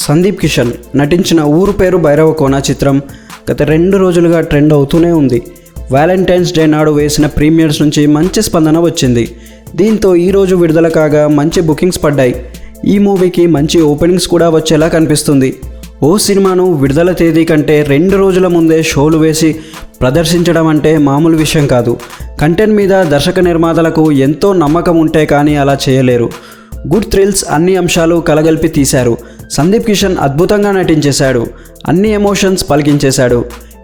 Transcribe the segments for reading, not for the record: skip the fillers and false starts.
సందీప్ కిషన్ నటించిన ఊరు పేరు భైరవకోన చిత్రం గత 2 రోజులుగా ట్రెండ్ అవుతూనే ఉంది. వ్యాలంటైన్స్ డే నాడు వేసిన ప్రీమియర్స్ నుంచి మంచి స్పందన వచ్చింది. దీంతో ఈరోజు విడుదల కాగా మంచి బుకింగ్స్ పడ్డాయి. ఈ మూవీకి మంచి ఓపెనింగ్స్ కూడా వచ్చేలా కనిపిస్తుంది. ఓ సినిమాను విడుదల తేదీ కంటే 2 రోజుల ముందే షోలు వేసి ప్రదర్శించడం అంటే మామూలు విషయం కాదు. కంటెంట్ మీద దర్శక నిర్మాతలకు ఎంతో నమ్మకం ఉంటే కానీ అలా చేయలేరు. గుడ్ థ్రిల్స్ అన్ని అంశాలు కలగలిపి తీశారు. సందీప్ కిషన్ అద్భుతంగా నటించేశాడు. అన్ని ఎమోషన్స్ పలికించేశాడు.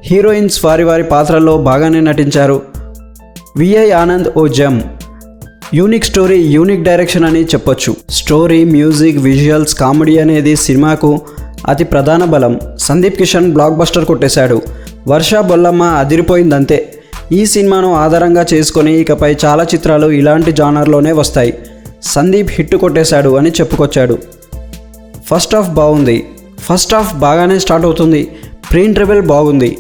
హీరోయిన్స్ వారి పాత్రల్లో బాగానే నటించారు. విఐ ఆనంద్ ఓ gem. Unique story, unique direction అని చెప్పొచ్చు. స్టోరీ, మ్యూజిక్, విజువల్స్, కామెడీ అనేది సినిమాకు అతి ప్రధాన బలం. సందీప్ కిషన్ బ్లాక్ బస్టర్ కొట్టేశాడు. వర్ష బొల్లమ్మ అదిరిపోయిందంతే. ఈ సినిమాను ఆధారంగా చేసుకొని ఇకపై చాలా చిత్రాలు ఇలాంటి జానర్లోనే వస్తాయి. సందీప్ హిట్ కొట్టేశాడు అని చెప్పుకొచ్చాడు. ఫస్ట్ హాఫ్ బాగుంది. ఫస్ట్ హాఫ్ బాగానే స్టార్ట్ అవుతుంది. ప్రీ ఇంటర్వెల్ బాగుంది.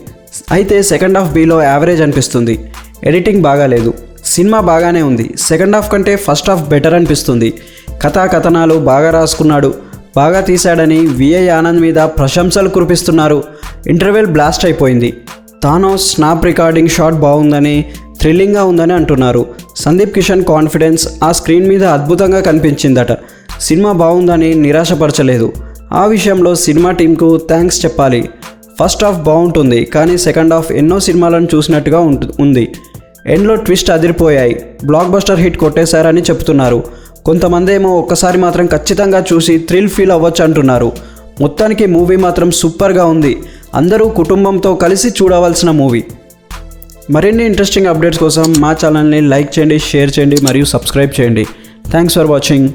అయితే సెకండ్ హాఫ్ బీలో యావరేజ్ అనిపిస్తుంది. ఎడిటింగ్ బాగాలేదు. సినిమా బాగానే ఉంది. సెకండ్ హాఫ్ కంటే ఫస్ట్ హాఫ్ బెటర్ అనిపిస్తుంది. కథనాలు బాగా రాసుకున్నాడు. బాగా తీశాడని విఐ ఆనంద్ మీద ప్రశంసలు కురిపిస్తున్నారు. ఇంటర్వెల్ బ్లాస్ట్ అయిపోయింది. థానోస్ స్నాప్ రికార్డింగ్ షాట్ బాగుందని, థ్రిల్లింగ్గా ఉందని అంటున్నారు. సందీప్ కిషన్ కాన్ఫిడెన్స్ ఆ స్క్రీన్ మీద అద్భుతంగా కనిపించిందట. సినిమా బాగుందని నిరాశపరచలేదు. ఆ విషయంలో సినిమా టీంకు థ్యాంక్స్ చెప్పాలి. ఫస్ట్ హాఫ్ బాగుంటుంది కానీ సెకండ్ హాఫ్ ఎన్నో సినిమాలను చూసినట్టుగా ఉంది. ఎండ్లో ట్విస్ట్ అదిరిపోయాయి. బ్లాక్ బస్టర్ హిట్ కొట్టేశారని చెప్తున్నారు. కొంతమంది ఏమో ఒక్కసారి మాత్రం ఖచ్చితంగా చూసి థ్రిల్ ఫీల్ అవ్వచ్చు అంటున్నారు. మొత్తానికి మూవీ మాత్రం సూపర్గా ఉంది. అందరూ కుటుంబంతో కలిసి చూడవలసిన మూవీ. మరిన్ని ఇంట్రెస్టింగ్ అప్డేట్స్ కోసం మా ఛానల్ని లైక్ చేయండి, షేర్ చేయండి మరియు సబ్స్క్రైబ్ చేయండి. Thanks for watching.